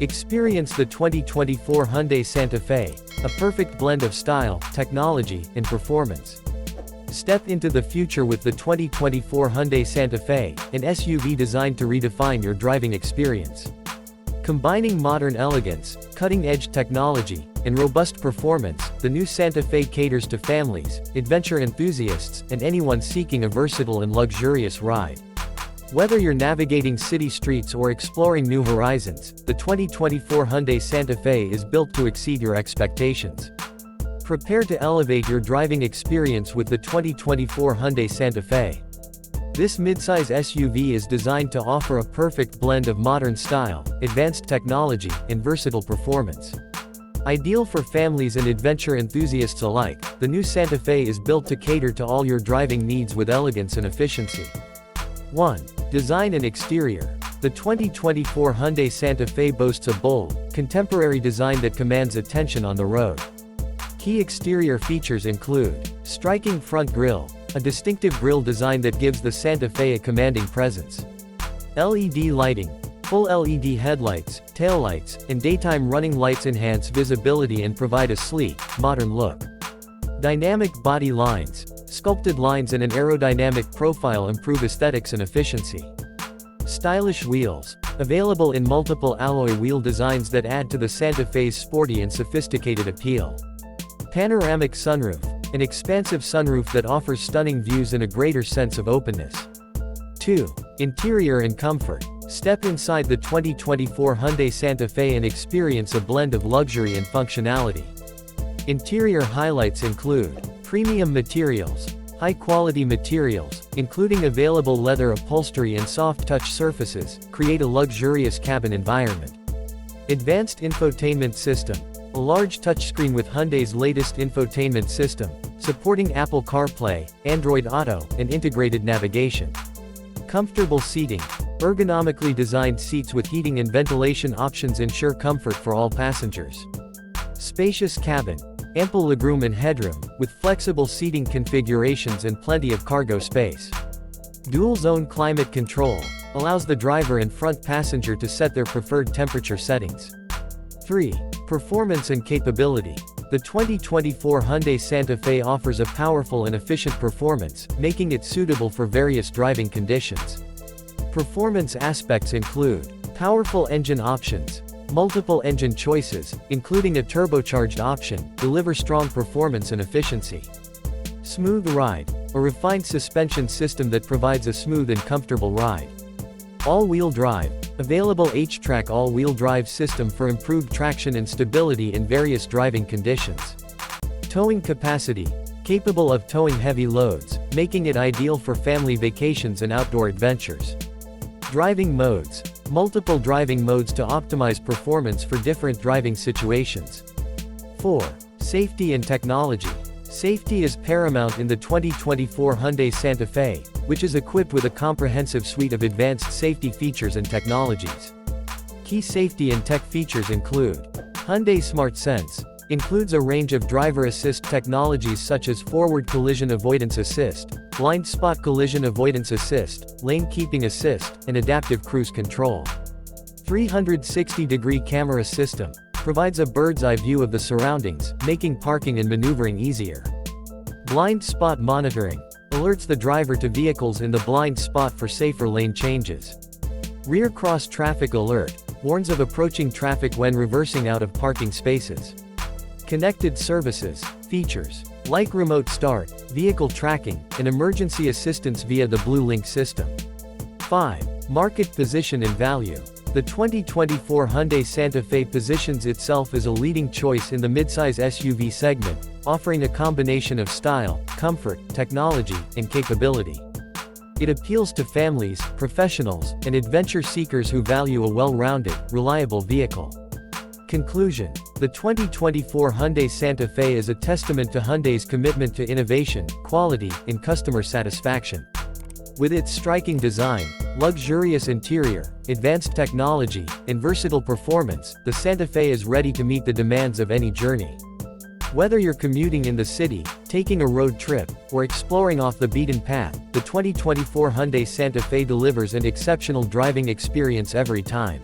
Experience the 2024 Hyundai Santa Fe, a perfect blend of style, technology, and performance. Step into the future with the 2024 Hyundai Santa Fe, an SUV designed to redefine your driving experience. Combining modern elegance, cutting-edge technology, and robust performance, the new Santa Fe caters to families, adventure enthusiasts, and anyone seeking a versatile and luxurious ride. Whether you're navigating city streets or exploring new horizons, the 2024 Hyundai Santa Fe is built to exceed your expectations. Prepare to elevate your driving experience with the 2024 Hyundai Santa Fe. This midsize SUV is designed to offer a perfect blend of modern style, advanced technology, and versatile performance. Ideal for families and adventure enthusiasts alike, the new Santa Fe is built to cater to all your driving needs with elegance and efficiency. 1. Design and exterior. The 2024 Hyundai Santa Fe boasts a bold, contemporary design that commands attention on the road. Key exterior features include striking front grille, a distinctive grille design that gives the Santa Fe a commanding presence. LED lighting. Full LED headlights, taillights, and daytime running lights enhance visibility and provide a sleek, modern look. Dynamic body lines. Sculpted lines and an aerodynamic profile improve aesthetics and efficiency. Stylish wheels. Available in multiple alloy wheel designs that add to the Santa Fe's sporty and sophisticated appeal. Panoramic sunroof. An expansive sunroof that offers stunning views and a greater sense of openness. 2. Interior and comfort. Step inside the 2024 Hyundai Santa Fe and experience a blend of luxury and functionality. Interior highlights include premium materials. High-quality materials, including available leather upholstery and soft-touch surfaces, create a luxurious cabin environment. Advanced infotainment system. A large touchscreen with Hyundai's latest infotainment system, supporting Apple CarPlay, Android Auto, and integrated navigation. Comfortable seating. Ergonomically designed seats with heating and ventilation options ensure comfort for all passengers. Spacious cabin. Ample legroom and headroom, with flexible seating configurations and plenty of cargo space. Dual-zone climate control allows the driver and front passenger to set their preferred temperature settings. 3. Performance and capability. The 2024 Hyundai Santa Fe offers a powerful and efficient performance, making it suitable for various driving conditions. Performance aspects include powerful engine options. Multiple engine choices, including a turbocharged option, deliver strong performance and efficiency. Smooth ride. A refined suspension system that provides a smooth and comfortable ride. All-wheel drive. Available H-Track all-wheel drive system for improved traction and stability in various driving conditions. Towing capacity. Capable of towing heavy loads, making it ideal for family vacations and outdoor adventures. Driving modes. Multiple driving modes to optimize performance for different driving situations. 4. Safety and technology. Safety is paramount in the 2024 Hyundai Santa Fe, which is equipped with a comprehensive suite of advanced safety features and technologies. Key safety and tech features include Hyundai Smart Sense. Includes a range of driver assist technologies such as forward collision avoidance assist, blind spot collision avoidance assist, lane keeping assist, and adaptive cruise control. 360-degree camera system. Provides a bird's-eye view of the surroundings, making parking and maneuvering easier. Blind spot monitoring. Alerts the driver to vehicles in the blind spot for safer lane changes. Rear cross traffic alert. Warns of approaching traffic when reversing out of parking spaces. Connected services. Features like remote start, vehicle tracking, and emergency assistance via the Blue Link system. 5. Market position and value. The 2024 Hyundai Santa Fe positions itself as a leading choice in the midsize SUV segment, offering a combination of style, comfort, technology, and capability. It appeals to families, professionals, and adventure seekers who value a well-rounded, reliable vehicle. Conclusion. The 2024 Hyundai Santa Fe is a testament to Hyundai's commitment to innovation, quality, and customer satisfaction. With its striking design, luxurious interior, advanced technology, and versatile performance, the Santa Fe is ready to meet the demands of any journey. Whether you're commuting in the city, taking a road trip, or exploring off the beaten path, the 2024 Hyundai Santa Fe delivers an exceptional driving experience every time.